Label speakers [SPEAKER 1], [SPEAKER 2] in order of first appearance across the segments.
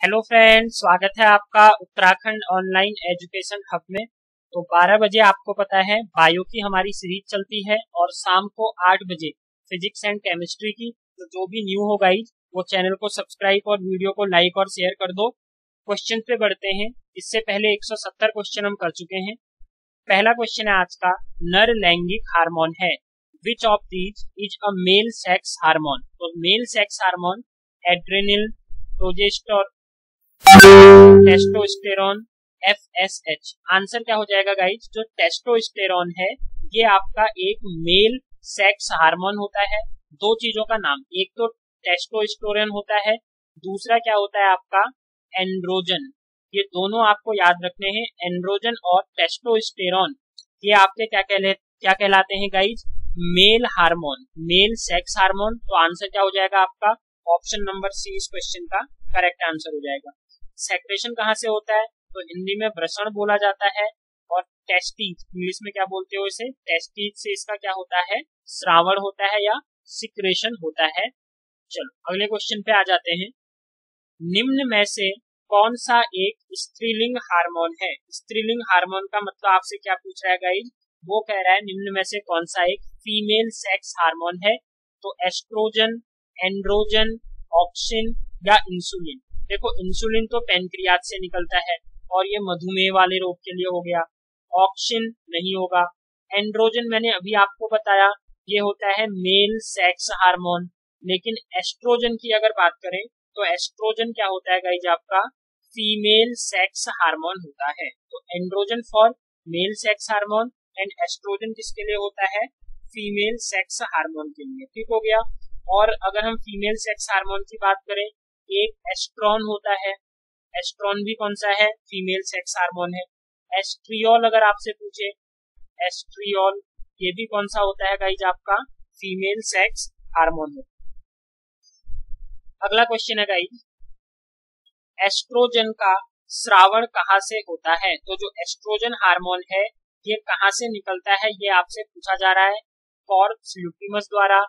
[SPEAKER 1] Hello friends, स्वागत है आपका उत्तराखंड ऑनलाइन एजुकेशन हब में। तो 12 बजे आपको पता है बायो की हमारी सीरीज चलती है और शाम को 8 बजे फिजिक्स एंड केमिस्ट्री की। तो जो भी न्यू हो गाइज वो चैनल को सब्सक्राइब और वीडियो को लाइक और शेयर कर दो। क्वेश्चन पे बढ़ते हैं। इससे पहले 170 क्वेश्चन हम कर चुके हैं। पहला क्वेश्चन है आज का, नर लैंगिक हार्मोन है, which of these is a male sex hormone. तो male sex hormone adrenal, progesterone, testosterone, FSH। Answer क्या हो जाएगा गाइज? जो टेस्टोस्टेरोन है ये आपका एक मेल सेक्स हार्मोन होता है। दो चीजों का नाम, एक तो टेस्टोस्टेरोन होता है, दूसरा क्या होता है आपका एंड्रोजन। ये दोनों आपको याद रखने हैं, एंड्रोजन और टेस्टोस्टेरोन। ये आपके क्या कहलाते हैं guys? Male hormone, mail sex hormone. तो आंसर क्या हो जाएगा आपका? ऑप्शन नंबर सी इस क्वेश्चन का करेक्ट आंसर हो जाएगा। सेक्रेशन कहाँ से होता है? तो हिंदी में वृषण बोला जाता है, और टेस्टीज इंग्लिश में क्या बोलते हो इसे? टेस्टीज से इसका क्या होता है? श्रावण होता है या सिक्रेशन होता है। चलो अगले क्वेश्चन पे आ जाते हैं। निम्न में से कौन सा एक स्त्रीलिंग हार्मोन है? स्त्रीलिंग हार्मोन का मतलब आपसे क्या पूछ रहा है गाइज? वो कह रहा है निम्न में से कौन सा एक फीमेल सेक्स हार्मोन है। तो एस्ट्रोजन, एंड्रोजन, ऑक्सिन या इंसुलिन। देखो इंसुलिन तो पेनक्रियाज से निकलता है और ये मधुमेह वाले रोग के लिए हो गया। ऑक्सिन नहीं होगा। एंड्रोजन मैंने अभी आपको बताया ये होता है मेल सेक्स हार्मोन। लेकिन एस्ट्रोजन की अगर बात करें तो एस्ट्रोजन क्या होता है गाइज? आपका फीमेल सेक्स हार्मोन होता है। तो androgen for male sex hormone and oestrogen किसके लिए होता है? फीमेल सेक्स हार्मोन के लिए। ठीक हो गया। और अगर हम फीमेल सेक्स हार्मोन की बात करें, एक एस्ट्रॉन होता है। एस्ट्रॉन भी कौन सा है? फीमेल सेक्स हार्मोन है। एस्ट्रियोल अगर आपसे पूछे, एस्ट्रियोल ये भी कौन सा होता है गाइज? आपका फीमेल सेक्स हार्मोन है। अगला क्वेश्चन है गाइज, एस्ट्रोजन का श्रावण कहाँ से होता है? तो जो एस्ट्रोजन हार्मोन है ये कहाँ से निकलता है ये आपसे पूछा जा रहा है। कॉर्प्स ल्यूटिमस द्वारा,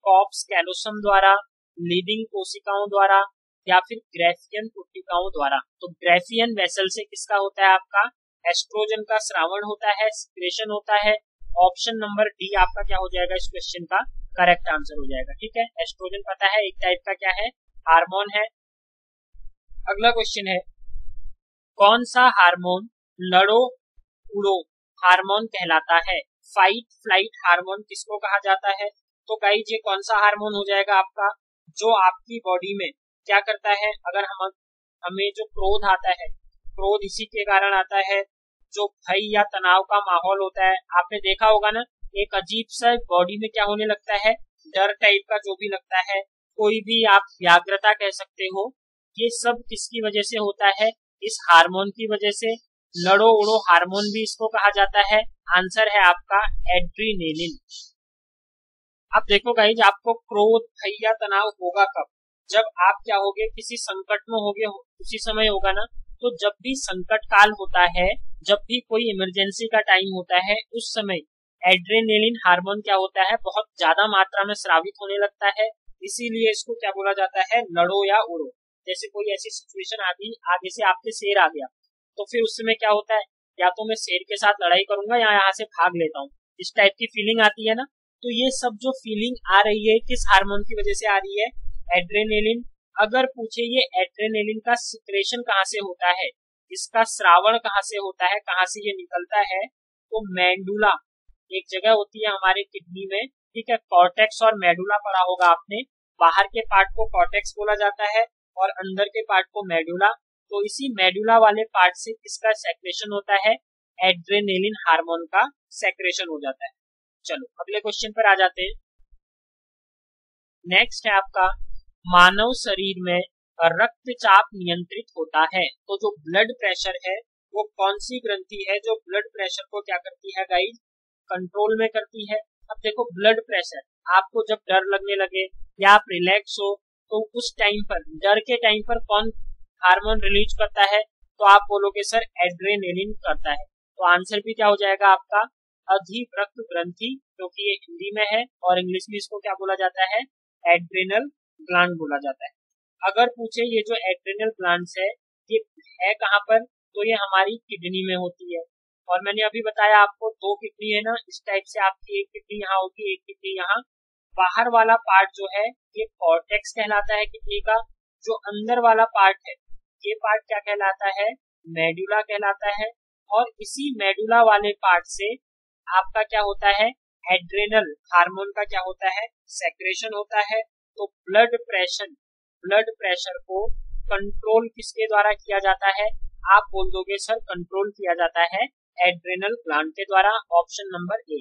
[SPEAKER 1] कॉर्प्स कैलोसम द्वारा, लीडिंग कोशिकाओं द्वारा या फिर ग्रेफियन कोशिकाओं द्वारा। तो ग्रेफियन वेसल से किसका होता है? आपका एस्ट्रोजन का श्रावण होता है, सिक्रेशन होता है। ऑप्शन नंबर डी आपका क्या हो जाएगा इस क्वेश्चन का करेक्ट आंसर हो जाएगा। ठीक है, एस्ट्रोजन पता है एक टाइप का क्या है? हार्मोन है। अगला क्वेश्चन है, कौन सा हार्मोन लड़ो उड़ो हार्मोन कहलाता है? फाइट फ्लाइट हार्मोन किसको कहा जाता है? तो गाइज ये कौन सा हार्मोन हो जाएगा आपका? जो आपकी बॉडी में क्या करता है, अगर हमें जो क्रोध आता है, क्रोध इसी के कारण आता है, जो भय या तनाव का माहौल होता है, आपने देखा होगा ना, एक अजीब सा बॉडी में क्या होने लगता है, डर टाइप का जो भी लगता है, कोई भी आप व्याग्रता कह सकते हो। ये सब किसकी वजह से होता है? इस हार्मोन की वजह से। लड़ो उड़ो हार्मोन भी इसको कहा जाता है। आंसर है आपका एड्रीनेलिन। अब देखो गाइज, आपको क्रोध भय या तनाव होगा कब? जब आप क्या होगे, किसी संकट में होगे, उसी समय होगा ना। तो जब भी संकट काल होता है, जब भी कोई इमरजेंसी का टाइम होता है, उस समय एड्रेनेलिन हार्मोन क्या होता है? बहुत ज्यादा मात्रा में स्रावित होने लगता है। इसीलिए इसको क्या बोला जाता है? लड़ो या उड़ो। जैसे कोई ऐसी सिचुएशन आगे से आपके शेर आ गया, तो फिर उस समय क्या होता है, या तो मैं शेर के साथ लड़ाई करूंगा या यहाँ से भाग लेता हूँ, इस टाइप की फीलिंग आती है ना। तो ये सब जो फीलिंग आ रही है किस हार्मोन की वजह से आ रही है? एड्रेनेलिन। अगर पूछे ये एड्रेनेलिन का सिक्रेशन कहाँ से होता है, इसका श्रावण कहाँ से होता है, कहाँ से ये निकलता है, तो मेडुला एक जगह होती है हमारे किडनी में। ठीक है, कॉर्टेक्स और मेडुला पढ़ा होगा आपने। बाहर के पार्ट को कॉर्टेक्स बोला जाता है और अंदर के पार्ट को मेडुला। तो इसी मेडुला वाले पार्ट से किसका सेक्रेशन होता है? एड्रेनेलिन हार्मोन का सेक्रेशन हो जाता है। चलो अगले क्वेश्चन पर आ जाते हैं। नेक्स्ट है आपका, मानव शरीर में रक्तचाप नियंत्रित होता है। तो जो ब्लड प्रेशर है वो कौन सी ग्रंथि है जो ब्लड प्रेशर को क्या करती है गाइज? कंट्रोल में करती है। अब देखो ब्लड प्रेशर, आपको जब डर लगने लगे या आप रिलैक्स हो, तो उस टाइम पर, डर के टाइम पर कौन हार्मोन रिलीज करता है? तो आप बोलोगे सर एड्रेनेलिन करता है। तो आंसर भी क्या हो जाएगा आपका? अधिवृक्त ग्रंथि, क्योंकि ये हिंदी में है और इंग्लिश में इसको क्या बोला जाता है? एड्रेनल ग्लैंड बोला जाता है। अगर पूछे ये जो एड्रेनल ग्लैंड्स है कहाँ पर, तो ये हमारी किडनी में होती है। और मैंने अभी बताया आपको 2 किडनी है ना, इस टाइप से आपकी एक किडनी यहाँ होगी, एक किडनी यहाँ। बाहर वाला पार्ट जो है ये कॉर्टेक्स कहलाता है किडनी का। जो अंदर वाला पार्ट है ये पार्ट क्या कहलाता है, मेडुला कहलाता है। और इसी मेडुला वाले पार्ट से आपका क्या होता है, एड्रेनल हार्मोन का क्या होता है, सेक्रेशन होता है। तो ब्लड प्रेशर को कंट्रोल किसके द्वारा किया जाता है, आप बोल दोगे सर कंट्रोल किया जाता है एड्रेनल ग्लैंड के द्वारा। Option number A.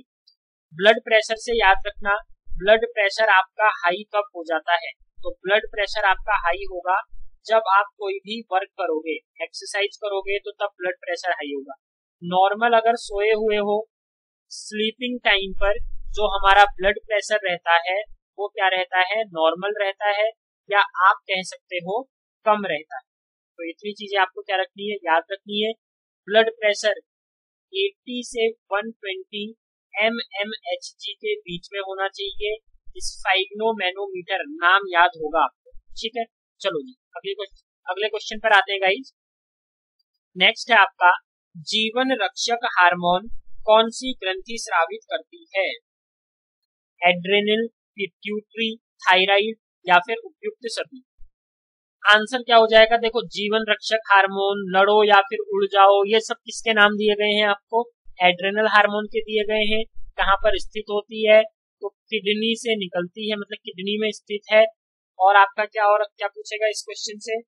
[SPEAKER 1] Blood pressure से याद रखना, ब्लड प्रेशर आपका हाई कब हो जाता है, तो ब्लड प्रेशर आपका हाई होगा जब आप कोई भी वर्क करोगे, एक्सरसाइज करोगे, तो तब ब्लड प्रेशर हाई होगा। नॉर्मल अगर सोए हुए हो, स्लीपिंग टाइम पर जो हमारा ब्लड प्रेशर रहता है वो क्या रहता है, नॉर्मल रहता है, या आप कह सकते हो कम रहता है। तो इतनी चीजें आपको क्या रखनी है, याद रखनी है। ब्लड प्रेशर 80 से 120 mmHg के बीच में होना चाहिए। स्फाइग्नोमेनोमीटर नाम याद होगा आपको, ठीक है। चलो जी अगले क्वेश्चन पर आते हैं गाइज। नेक्स्ट है आपका, जीवन रक्षक हार्मोन कौन सी ग्रंथि स्रावित करती है, एड्रेनल, पिट्यूटरी, थायराइड या फिर उपयुक्त सभी। आंसर क्या हो जाएगा, देखो जीवन रक्षक हार्मोन, लड़ो या फिर उड़ जाओ, ये सब किसके नाम दिए गए हैं आपको, एड्रेनल हार्मोन के दिए गए हैं। कहाँ पर स्थित होती है, तो किडनी से निकलती है, मतलब किडनी में स्थित है। और आपका क्या पूछेगा इस क्वेश्चन से,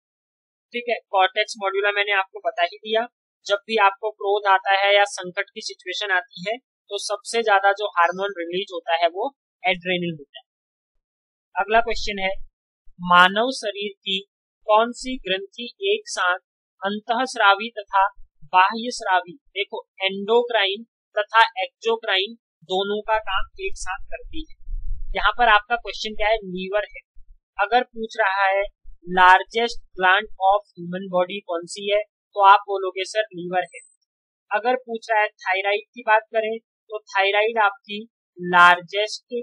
[SPEAKER 1] ठीक है, कॉर्टेक्स मॉड्यूला मैंने आपको बता ही दिया। जब भी आपको क्रोध आता है या संकट की सिचुएशन आती है तो सबसे ज्यादा जो हार्मोन रिलीज होता है वो एड्रेनल होता है। अगला क्वेश्चन है, मानव शरीर की कौन सी ग्रंथि एक साथ अंतःस्रावी तथा बाह्य स्रावी, देखो एंडोक्राइन तथा एक्सोक्राइन दोनों का काम एक साथ करती है। यहाँ पर आपका क्वेश्चन क्या है, लीवर है। अगर पूछ रहा है largest gland of human body कौन सी है, तो आप बोलोगे सर लीवर है। अगर पूछ रहा है थायराइड की बात करें, तो थायराइड आपकी largest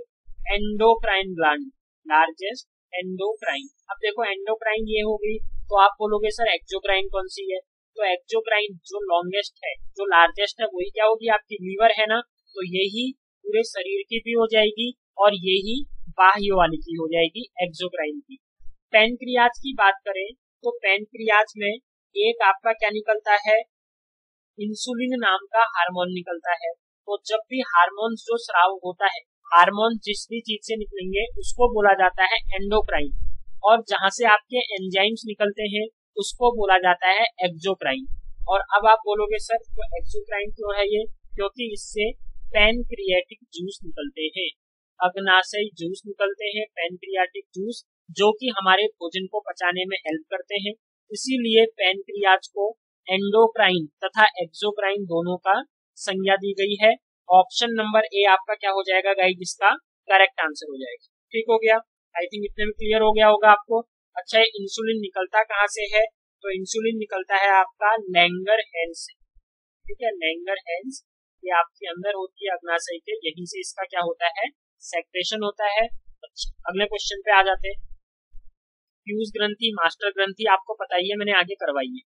[SPEAKER 1] endocrine gland, largest endocrine. अब देखो एंडोक्राइन ये हो गई, तो आप बोलोगे सर एक्सोक्राइन कौन सी है, तो एक्सोक्राइन जो लॉन्गेस्ट है, जो लार्जेस्ट है, वही क्या होगी आपकी लीवर है ना। तो यही पूरे शरीर की भी हो जाएगी और यही बाह्य वाली की हो जाएगी, एक्सोक्राइन की। पैनक्रियाज की बात करें तो पैनक्रियाज में एक आपका क्या निकलता है, इंसुलिन नाम का हार्मोन निकलता है। तो जब भी हार्मोन जो स्राव होता है, हार्मोन जिस भी चीज से निकलेंगे उसको बोला जाता है एंडोक्राइन, और जहां से आपके एंजाइम्स निकलते हैं उसको बोला जाता है एक्सोक्राइन। और अब आप बोलोगे सर तो एक्सोक्राइन क्यों है ये, क्योंकि इससे पैनक्रियाटिक जूस निकलते हैं, अग्नाशयी जूस निकलते हैं, पैनक्रियाटिक जूस, जो कि हमारे भोजन को पचाने में हेल्प करते हैं। इसीलिए पैनक्रियाज को एंडोक्राइन तथा एक्सोक्राइन दोनों का संज्ञा दी गई है। ऑप्शन नंबर ए आपका क्या हो जाएगा गाइस, जिसका करेक्ट आंसर हो जाएगा। ठीक हो गया, आई थिंक इतने में क्लियर हो गया होगा आपको। अच्छा, इंसुलिन निकलता कहाँ से है, तो इंसुलिन निकलता है आपका लैंगरहैंस से, ठीक है, लैंगरहैंस ये आपके अंदर होती है अग्नाशय के, यहीं से इसका क्या होता है, सेक्रेशन होता है। अगले क्वेश्चन पे आ जाते हैं। फ्यूज ग्रंथि, मास्टर ग्रंथि आपको पता ही है, मैंने आगे करवाई है।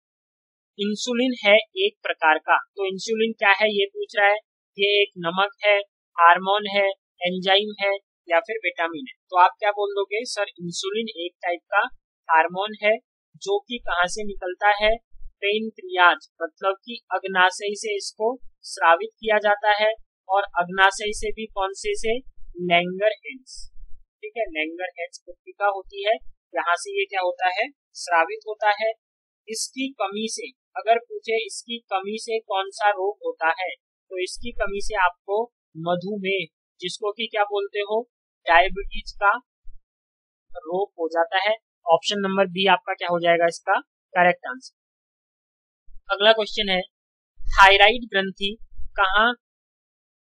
[SPEAKER 1] इंसुलिन है एक प्रकार का, तो इंसुलिन क्या है ये पूछ रहा है, ये एक नमक है, हार्मोन है, एंजाइम है या फिर विटामिन है। तो आप क्या बोल दोगे सर, इंसुलिन एक टाइप का हार्मोन है जो कि कहाँ से निकलता है, पैनक्रियाज, मतलब कि अग्नाशय से इसको स्रावित किया जाता है, और अग्नाशय से भी कौन से लैंगरहैंस, ठीक है, लैंगरहैंस कोशिका होती है, यहाँ से ये क्या होता है, स्रावित होता है। इसकी कमी से अगर पूछे इसकी कमी से कौन सा रोग होता है, तो इसकी कमी से आपको मधुमेह, जिसको कि क्या बोलते हो, डायबिटीज का रोग हो जाता है। ऑप्शन नंबर बी आपका क्या हो जाएगा इसका करेक्ट आंसर। अगला क्वेश्चन है, थायराइड ग्रंथि कहाँ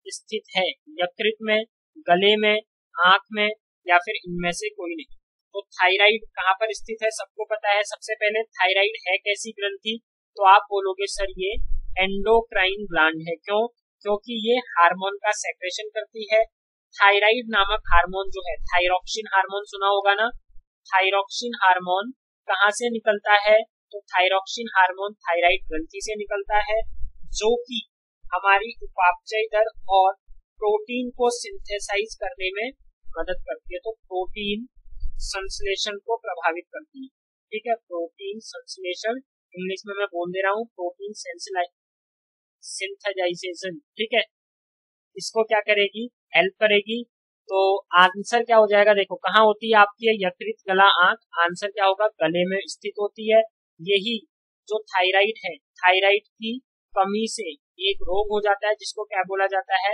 [SPEAKER 1] स्थित है, यकृत में, गले में, आंख में या फिर इनमें से कोई नहीं। तो थायराइड कहाँ पर स्थित है सबको पता है। सबसे पहले थायराइड है कैसी ग्रंथि, तो आप बोलोगे सर ये एंडोक्राइन ग्लैंड है। क्यों, क्योंकि ये हार्मोन का सेक्रेशन करती है। थायराइड नामक हार्मोन जो है, थायरोक्सिन हार्मोन सुना होगा ना, थायरोक्सिन हार्मोन कहाँ से निकलता है, तो थायरॉक्सिन हार्मोन थायराइड ग्रंथि से निकलता है, जो कि हमारी उपापचय दर और प्रोटीन को सिंथेसाइज करने में मदद करती है। तो प्रोटीन संश्लेषण को प्रभावित करती है। ठीक है, प्रोटीन संश्लेषण, इंग्लिश में मैं बोल दे रहा हूँ, प्रोटीन सिंथेसाइजेशन। ठीक है, इसको क्या करेगी, हेल्प करेगी। तो आंसर क्या हो जाएगा, देखो कहाँ होती है आपकी यकृत, गला, आंख। आंसर क्या होगा, गले में स्थित होती है। यही जो थायराइड है, थायराइड की कमी से एक रोग हो जाता है जिसको क्या बोला जाता है,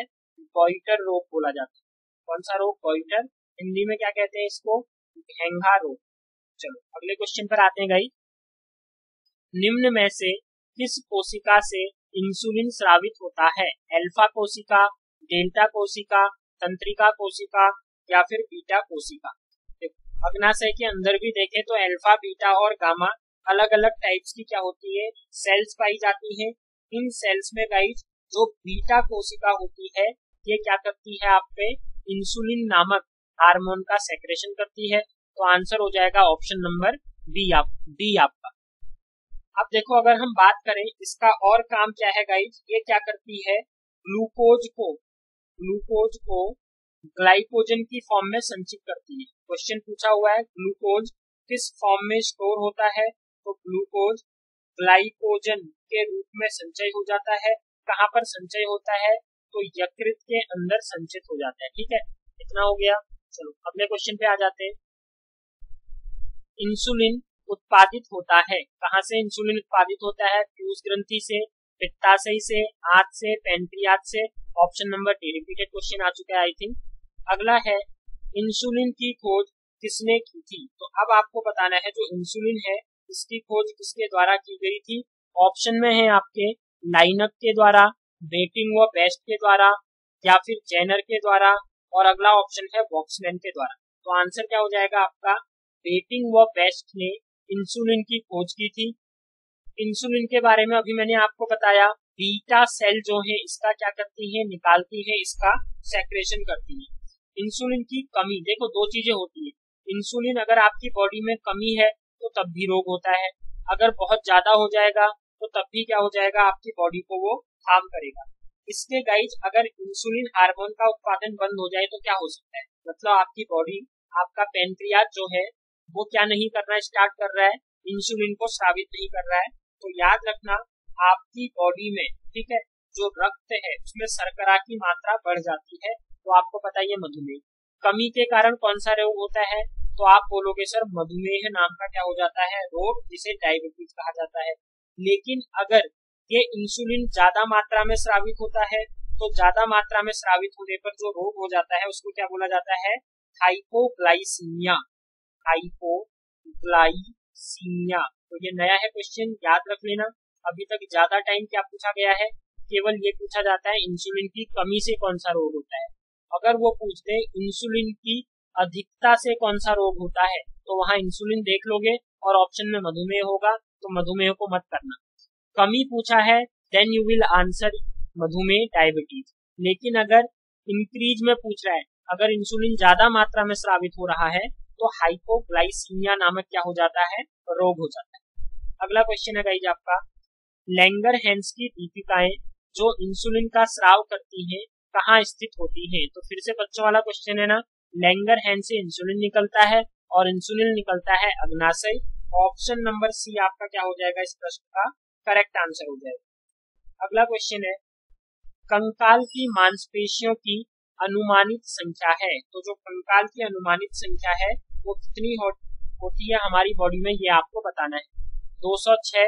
[SPEAKER 1] गॉइटर रोग बोला जाता है। कौन सा रोग, गॉइटर। हिंदी में क्या कहते हैं इसको, घेंघा रोग। चलो अगले क्वेश्चन पर आते हैं गाइस। निम्न में से किस कोशिका से इंसुलिन स्रावित होता है, अल्फा कोशिका, डेल्टा कोशिका, तंत्रिका कोशिका या फिर बीटा कोशिका। अग्नाशय के अंदर भी देखें तो अल्फा, बीटा और गामा अलग अलग टाइप्स की क्या होती है, सेल्स पाई जाती है। इन सेल्स में गाइस जो बीटा कोशिका होती है ये क्या करती है, आप पे इंसुलिन नामक हार्मोन का सेक्रेशन करती है। तो आंसर हो जाएगा ऑप्शन नंबर डी आपका। अब देखो अगर हम बात करें इसका और काम क्या है गाइस, ये क्या करती है, ग्लूकोज को ग्लाइकोजन की फॉर्म में संचित करती है। क्वेश्चन पूछा हुआ है ग्लूकोज किस फॉर्म में स्टोर होता है, तो ग्लूकोज ग्लाइकोजन के रूप में संचय हो जाता है। कहाँ पर संचय होता है, तो यकृत के अंदर संचित हो जाता है। ठीक है, इतना हो गया। चलो अगले क्वेश्चन पे आ जाते हैं। इंसुलिन उत्पादित होता है, कहाँ से इंसुलिन उत्पादित होता है, फ्यूज ग्रंथि से, पित्ताशय से, आंत से, पैंक्रियाज से। Option number D repeated question आ चुका है आई थिंक। अगला है इंसुलिन की खोज किसने की थी, तो अब आपको बताना है जो इंसुलिन है इसकी खोज किसके द्वारा की गई थी। ऑप्शन में है आपके लाइनक के द्वारा, बेटिंग व बेस्ट के द्वारा या फिर जेनर के द्वारा, और अगला ऑप्शन है वॉक्समैन के द्वारा। तो आंसर क्या हो जाएगा आपका, बेटिंग व बेस्ट ने इंसुलिन की खोज की थी। इंसुलिन के बारे में अभी मैंने आपको बताया, बीटा सेल जो है इसका क्या करती है, निकालती है, इसका सेक्रेशन करती है। इंसुलिन की कमी, देखो दो चीजें होती है, इंसुलिन अगर आपकी बॉडी में कमी है तो तब भी रोग होता है, अगर बहुत ज्यादा हो जाएगा तो तब भी क्या हो जाएगा, आपकी बॉडी को वो हार्म करेगा। इसके गाइज अगर इंसुलिन हार्मोन का उत्पादन बंद हो जाए तो क्या हो सकता है, मतलब आपकी बॉडी, आपका पैंक्रियाज जो है वो क्या नहीं करना स्टार्ट कर रहा है, इंसुलिन को स्रावित नहीं कर रहा है। तो याद रखना आपकी बॉडी में, ठीक है, जो रक्त है उसमें शर्करा की मात्रा बढ़ जाती है। तो आपको पता है मधुमेह कमी के कारण कौन सा रोग होता है, तो आप बोलोगे सर मधुमेह नाम का क्या हो जाता है रोग, जिसे डायबिटीज कहा जाता है। लेकिन अगर ये इंसुलिन ज्यादा मात्रा में स्रावित होता है तो ज्यादा मात्रा में स्रावित होने पर जो रोग हो जाता है उसको क्या बोला जाता है, हाइपोग्लाइसीमिया। हाइपोग्लाइसीमिया, तो ये नया है क्वेश्चन, याद रख लेना। अभी तक ज्यादा टाइम क्या पूछा गया है, केवल ये पूछा जाता है इंसुलिन की कमी से कौन सा रोग होता है। अगर वो पूछते हैं इंसुलिन की अधिकता से कौन सा रोग होता है तो वहां इंसुलिन देख लोगे और ऑप्शन में मधुमेह होगा, तो मधुमेह को मत करना। कमी पूछा है देन यू विल आंसर मधुमेह, डायबिटीज। लेकिन अगर इंक्रीज में पूछ रहा है, अगर इंसुलिन ज्यादा मात्रा में स्रावित हो रहा है तो हाइपोग्लाइसीमिया नामक क्या हो जाता है, रोग हो जाता है। अगला क्वेश्चन है गाइस आपका, लैंगरहैंस की दीपिकाएं जो इंसुलिन का स्राव करती हैं कहाँ स्थित होती हैं। तो फिर से बच्चों वाला क्वेश्चन है ना, लैंगरहैंस से इंसुलिन निकलता है और इंसुलिन निकलता है अग्नाशय। ऑप्शन नंबर सी आपका क्या हो जाएगा इस प्रश्न का करेक्ट आंसर हो जाएगा। अगला क्वेश्चन है, कंकाल की मांसपेशियों की अनुमानित संख्या है, तो जो कंकाल की अनुमानित संख्या है वो कितनी होती है हमारी बॉडी में, ये आपको बताना है। 206,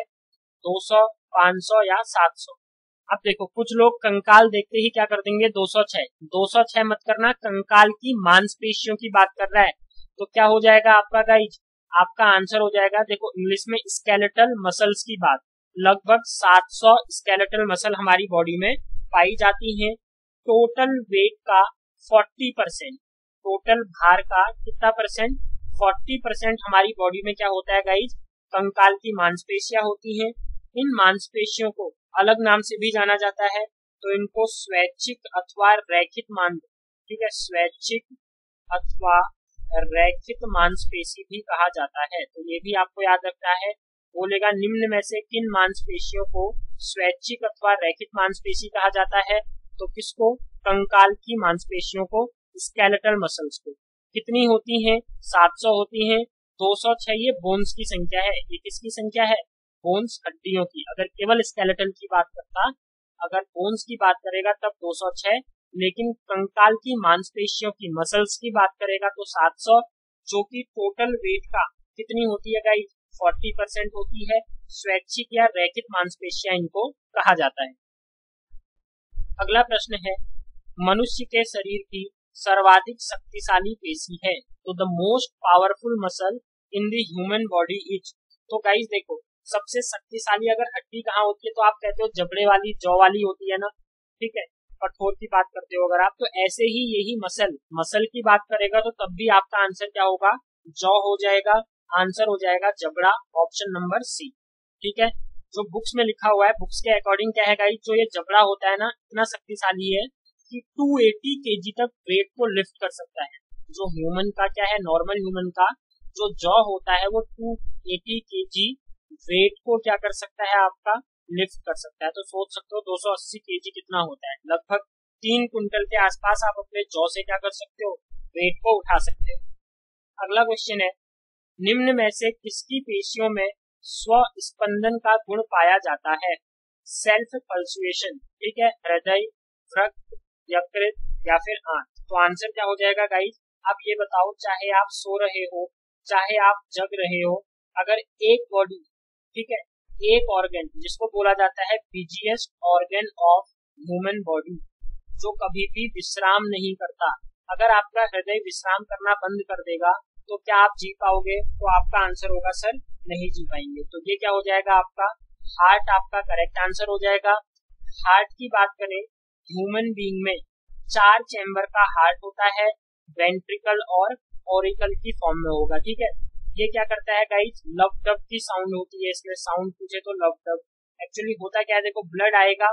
[SPEAKER 1] 200, 500 या 700। अब देखो कुछ लोग कंकाल देखते ही क्या कर देंगे 206, 206 मत करना, कंकाल की मांसपेशियों की बात कर रहा है। तो क्या हो जाएगा आपका गाइज, आपका आंसर हो जाएगा, देखो इंग्लिश में स्केलेटल मसल्स की बात, लगभग 700 स्केलेटल मसल हमारी बॉडी में पाई जाती हैं। टोटल वेट का 40%, टोटल भार का कितना परसेंट, 40% हमारी बॉडी में क्या होता है गाइज, कंकाल की मांसपेशियां होती हैं। इन मांसपेशियों को अलग नाम से भी जाना जाता है, तो इनको स्वैच्छिक अथवा रैखिक मांस, ठीक है, स्वैच्छिक अथवा रैखिक मांसपेशी भी कहा जाता है। तो ये भी आपको याद रखना है। बोलेगा निम्न में से किन मांसपेशियों को स्वैच्छिक अथवा रैखिक मांसपेशी कहा जाता है? तो किसको? कंकाल की मांसपेशियों को, स्केलेटल मसल्स को। कितनी होती हैं? 700 होती हैं। 206 ये बोन्स की संख्या है। ये किसकी संख्या है? बोन्स, हड्डियों की। अगर केवल स्केलेटल की बात करता, अगर बोन्स की बात करेगा तब 206, लेकिन कंकाल की मांसपेशियों की, मसल्स की बात करेगा तो 700, जो कि टोटल वेट का कितनी होती है गाइस? 40% होती है। स्वैच्छिक या रैखिक मांसपेशियां इनको कहा जाता है। अगला प्रश्न है, मनुष्य के शरीर की सर्वाधिक शक्तिशाली पेशी है। तो the most powerful muscle in the human body is. तो गाइस देखो, सबसे शक्तिशाली अगर हड्डी कहाँ होती है तो आप कहते हो जबड़े वाली, जौ वाली होती है ना, ठीक है, कठोर की बात करते हो अगर आप, तो ऐसे ही यही मसल की बात करेगा तो तब भी आपका आंसर क्या होगा? जौ हो जाएगा। आंसर हो जाएगा जबड़ा, ऑप्शन नंबर सी। ठीक है, जो बुक्स में लिखा हुआ है, बुक्स के अकॉर्डिंग क्या है गाइस, जो ये जबड़ा होता है ना, इतना शक्तिशाली है कि 280 केजी तक वेट को लिफ्ट कर सकता है। जो ह्यूमन का क्या है, नॉर्मल ह्यूमन का जो जॉ होता है वो 280 केजी वेट को क्या कर सकता है, आपका लिफ्ट कर सकता है। तो सोच सकते हो 280 केजी कितना होता है, लगभग 3 कुंटल के आसपास आप अपने जॉ से क्या कर सकते हो, वेट को उठा सकते हो। अगला क्वेश्चन है, निम्न में से किसकी पेशियों में स्व स्पंदन का गुण पाया जाता है? सेल्फ पल्सुएशन, ठीक है, हृदय, वृक्क, यकृत या फिर आंत। तो आंसर क्या हो जाएगा गाइस? आप ये बताओ, चाहे आप सो रहे हो, चाहे आप जग रहे हो, अगर एक बॉडी, ठीक है, एक ऑर्गन जिसको बोला जाता है busiest organ of human body, जो कभी भी विश्राम नहीं करता, अगर आपका हृदय विश्राम करना बंद कर देगा तो क्या आप जी पाओगे? तो आपका आंसर होगा सर नहीं जी पाएंगे। तो ये क्या हो जाएगा आपका? हार्ट आपका करेक्ट आंसर हो जाएगा। हार्ट की बात करें, ह्यूमन बीइंग में 4 चैम्बर का हार्ट होता है, वेंट्रिकल और ऑरिकल की फॉर्म में होगा। ठीक है, ये क्या करता है गाइस? लव डब की साउंड होती है इसमें, साउंड पूछे तो लव डब। एक्चुअली होता क्या है, देखो, ब्लड आएगा,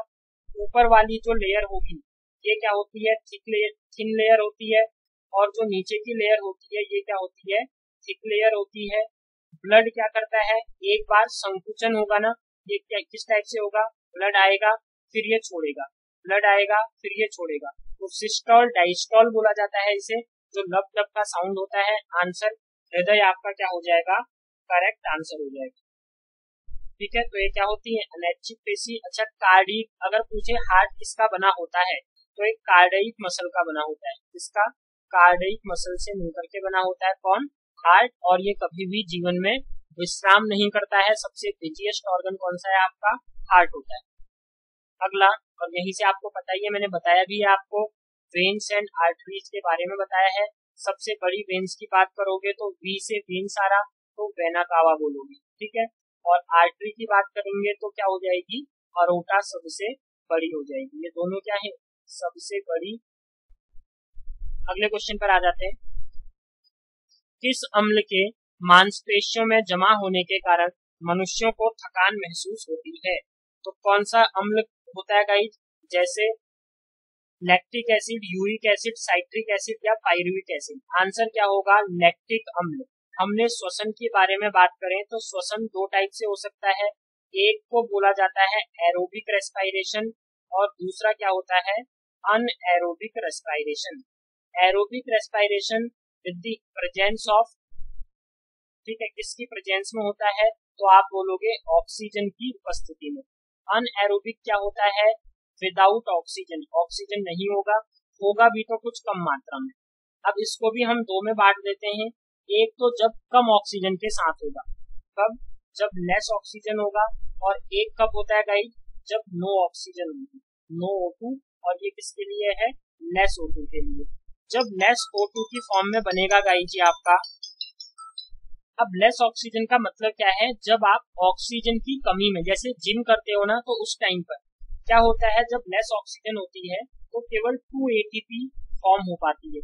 [SPEAKER 1] ऊपर वाली जो लेयर होगी ये क्या होती है? थिन लेयर होती है, और जो नीचे की लेयर होती है ये क्या होती है? थिक लेयर होती है। ब्लड क्या करता है, एक बार संकुचन होगा ना, ये क्या किस टाइप से होगा? ब्लड आएगा फिर ये छोड़ेगा, ब्लड आएगा फिर ये छोड़ेगा, तो सिस्टोल डायस्टोल बोला जाता है इसे, जो लब लब का साउंड होता है। आंसर हृदय आपका क्या हो जाएगा? करेक्ट आंसर हो जाएगा। ठीक है, तो ये क्या होती है? अनैच्छिक पेशी। अच्छा, कार्डिक अगर पूछे हार्ट किसका बना होता है, तो एक कार्डिक मसल का बना होता है। किसका? कार्डिक मसल से मिलकर के बना होता है। कौन? हार्ट। और ये कभी भी जीवन में विश्राम नहीं करता है। सबसे बिजिएस्ट ऑर्गन कौन सा है आपका? हार्ट होता है। अगला, और यहीं से आपको पता ही है, मैंने बताया भी है आपको, वेन्स एंड आर्टरीज के बारे में बताया है। सबसे बड़ी वेन्स की बात करोगे तो वी से वेन्स आ रहा, तो वेना कावा बोलोगे। ठीक है, और आर्टरी की बात करेंगे तो क्या हो जाएगी? अरोटा सबसे बड़ी हो जाएगी। ये दोनों क्या है? सबसे बड़ी। अगले क्वेश्चन पर आ जाते हैं, किस अम्ल के मांसपेशियों में जमा होने के कारण मनुष्यों को थकान महसूस होती है? तो कौन सा अम्ल होता है गाइस? जैसे lactic acid, uric acid, citric acid या पायरुविक एसिड। आंसर क्या होगा? लैक्टिक अम्ल। हमने श्वसन के बारे में बात करें तो श्वसन 2 टाइप से हो सकता है। एक को बोला जाता है एरोबिक रेस्पिरेशन, और दूसरा क्या होता है? Anaerobic respiration. Aerobic respiration with the presence of, ठीक है, किसकी प्रेजेंस में होता है? तो आप बोलोगे ऑक्सीजन की उपस्थिति में। अनएरोबिक क्या होता है? विदाउट ऑक्सीजन, ऑक्सीजन नहीं होगा, होगा भी तो कुछ कम मात्रा में। अब इसको भी हम 2 में बांट देते हैं। एक तो जब कम ऑक्सीजन के साथ होगा, कब? जब लेस ऑक्सीजन होगा, और एक कब होता है गाइस? जब नो ऑक्सीजन होगी, नो O2। और ये किसके लिए है? लेस O2 के लिए। जब लेस O2 की फॉर्म में बनेगा गाइस जी आपका, अब लेस ऑक्सीजन का मतलब क्या है? जब आप ऑक्सीजन की कमी में, जैसे जिम करते हो ना, तो उस टाइम पर क्या होता है? जब लेस ऑक्सीजन होती है तो केवल 2 ATP फॉर्म हो पाती है,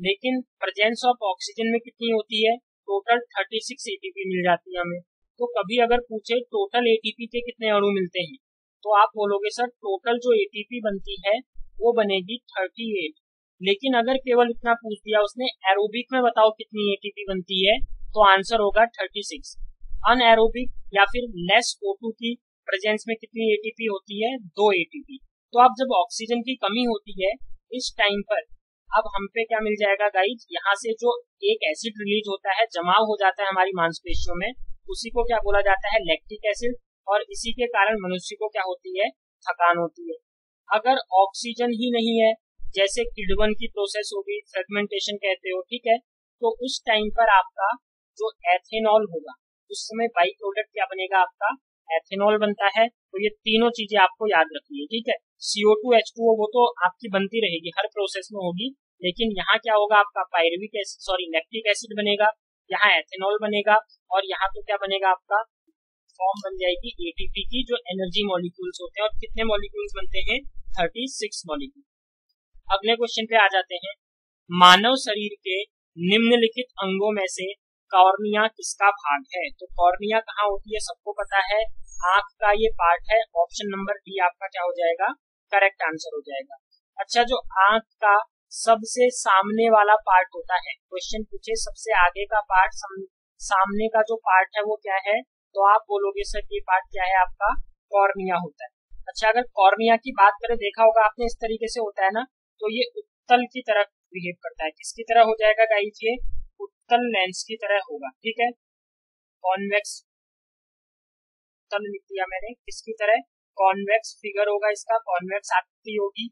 [SPEAKER 1] लेकिन प्रेजेंस ऑफ ऑक्सीजन में कितनी होती है? टोटल 36 ATP मिल जाती है हमें। तो कभी अगर पूछे टोटल ATP के कितने अणु मिलते हैं, तो आप बोलोगे सर टोटल जो ATP बनती है वो बनेगी 38। लेकिन अगर केवल इतना पूछ दिया उसने एरोबिक में बताओ कितनी एटीपी बनती है, तो आंसर होगा 36। अनएरोबिक या फिर लेस O2 की प्रेजेंस में कितनी एटीपी होती है, 2 एटीपी। तो अब जब ऑक्सीजन की कमी होती है इस टाइम पर, अब हम पे क्या मिल जाएगा गाइज, यहाँ से जो एक एसिड रिलीज होता है, जमाव हो जाता है हमारी मांसपेशियों में, उसी को क्या बोला जाता है, लैक्टिक एसिड। और इसी के कारण मनुष्य को क्या होती है, थकान होती है। अगर ऑक्सीजन ही नहीं है, जैसे किडवन की प्रोसेस होगी, फ्रेगमेंटेशन कहते हो, ठीक है, तो उस टाइम पर आपका जो एथेनॉल होगा, उस समय बाई प्रोडक्ट क्या बनेगा, आपका एथेनॉल बनता है। तो ये तीनों चीजें आपको याद रखनी है, ठीक है। CO2 H2O वो तो आपकी बनती रहेगी, हर प्रोसेस में होगी, लेकिन यहाँ क्या होगा, आपका pyruvic acid, sorry lactic acid बनेगा, यहाँ एथेनॉल बनेगा, और यहाँ तो क्या बनेगा, आपका फॉर्म बन जाएगी एटीपी की, जो एनर्जी मॉलिक्यूल्स होते हैं। और कितने मॉलिक्यूल्स बनते हैं, 36 मॉलिक्यूल। अगले क्वेश्चन पे आ जाते हैं। मानव शरीर के निम्नलिखित अंगों में से कॉर्निया किसका भाग है? तो कॉर्निया कहाँ होती है, सबको पता है, आंख का ये पार्ट है। ऑप्शन नंबर डी आपका क्या हो जाएगा, करेक्ट आंसर हो जाएगा। अच्छा, जो आंख का सबसे सामने वाला पार्ट होता है, क्वेश्चन पूछे सबसे आगे का पार्ट, सामने का जो पार्ट है वो क्या है, तो आप बोलोगे सर ये पार्ट क्या है, आपका कॉर्निया होता है। अच्छा, अगर कॉर्निया की बात करें, देखा होगा आपने इस तरीके से होता है ना, तो ये उत्तल की तरह बिहेव करता है। किसकी तरह हो जाएगा गाइस, ये उत्तल लेंस की तरह होगा, ठीक है। कॉन्वेक्स, उत्तल लिख दिया मैंने, किसकी तरह, कॉन्वेक्स फिगर होगा इसका, कॉन्वेक्स आकृति होगी।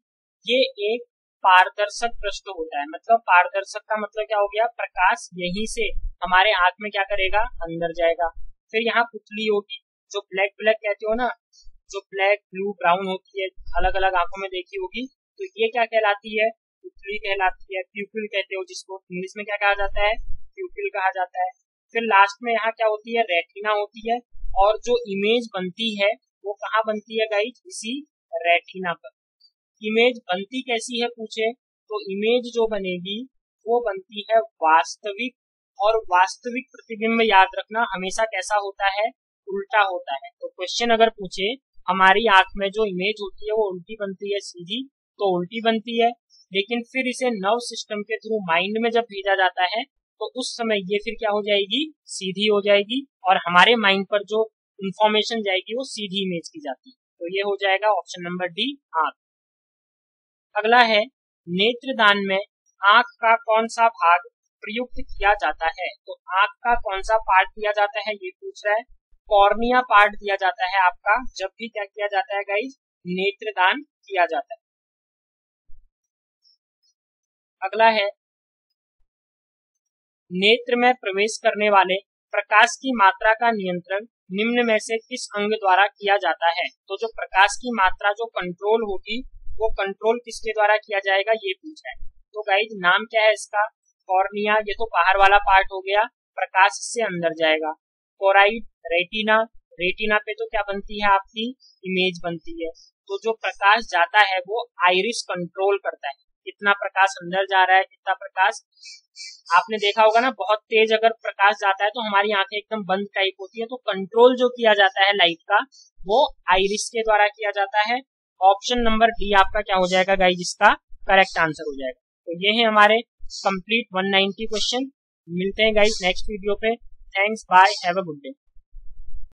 [SPEAKER 1] ये एक पारदर्शक पृष्ठ होता है, मतलब पारदर्शक का मतलब क्या हो गया, प्रकाश यहीं से हमारे आंख में क्या करेगा, अंदर जाएगा। फिर यहाँ पुतली होगी, जो ब्लैक ब्लैक कहते हो ना, जो ब्लैक ब्लू ब्राउन होती है, अलग अलग आंखों में देखी होगी, तो ये क्या कहलाती है, पुतली कहलाती है। प्यूपिल कहते हो जिसको, इंग्लिश में क्या कहा जाता है, प्यूपिल कहा जाता है। फिर लास्ट में यहाँ क्या होती है, रेटिना होती है। और जो इमेज बनती है वो कहाँ बनती है गाइज, इसी रेटिना पर। इमेज बनती कैसी है पूछे, तो इमेज जो बनेगी वो बनती है वास्तविक, और वास्तविक प्रतिबिंब याद रखना हमेशा कैसा होता है, उल्टा होता है। तो क्वेश्चन अगर पूछे हमारी आंख में जो इमेज होती है वो उल्टी बनती है, सीधी तो उल्टी बनती है, लेकिन फिर इसे नर्व सिस्टम के थ्रू माइंड में जब भेजा जाता है तो उस समय ये फिर क्या हो जाएगी, सीधी हो जाएगी, और हमारे माइंड पर जो इंफॉर्मेशन जाएगी वो सीधी इमेज की जाती है। तो ये हो जाएगा ऑप्शन नंबर डी, आंख। अगला है, नेत्रदान में आंख का कौन सा भाग प्रयुक्त किया जाता है? तो आंख का कौन सा पार्ट दिया जाता है, ये पूछ रहा है। कॉर्निया पार्ट दिया जाता है आपका, जब भी क्या किया जाता है गाइज, नेत्रदान किया जाता है। अगला है, नेत्र में प्रवेश करने वाले प्रकाश की मात्रा का नियंत्रण निम्न में से किस अंग द्वारा किया जाता है? तो जो प्रकाश की मात्रा जो कंट्रोल होगी वो कंट्रोल किसके द्वारा किया जाएगा, ये पूछा है। तो गाइज नाम क्या है इसका, कॉर्निया, ये तो बाहर वाला पार्ट हो गया, प्रकाश से अंदर जाएगा। कोराइड, रेटिना, रेटिना पे तो क्या बनती है आपकी, इमेज बनती है। तो जो प्रकाश जाता है वो आइरिस कंट्रोल करता है, कितना प्रकाश अंदर जा रहा है, कितना प्रकाश, आपने देखा होगा ना, बहुत तेज अगर प्रकाश जाता है तो हमारी आंखें एकदम बंद टाइप होती है। तो कंट्रोल जो किया जाता है लाइट का वो आइरिस के द्वारा किया जाता है। ऑप्शन नंबर डी आपका क्या हो जाएगा गाइस, इसका करेक्ट आंसर हो जाएगा। तो ये है हमारे कंप्लीट 190 क्वेश्चन। मिलते हैं गाइस नेक्स्ट वीडियो पे। Thanks, bye, have a good day.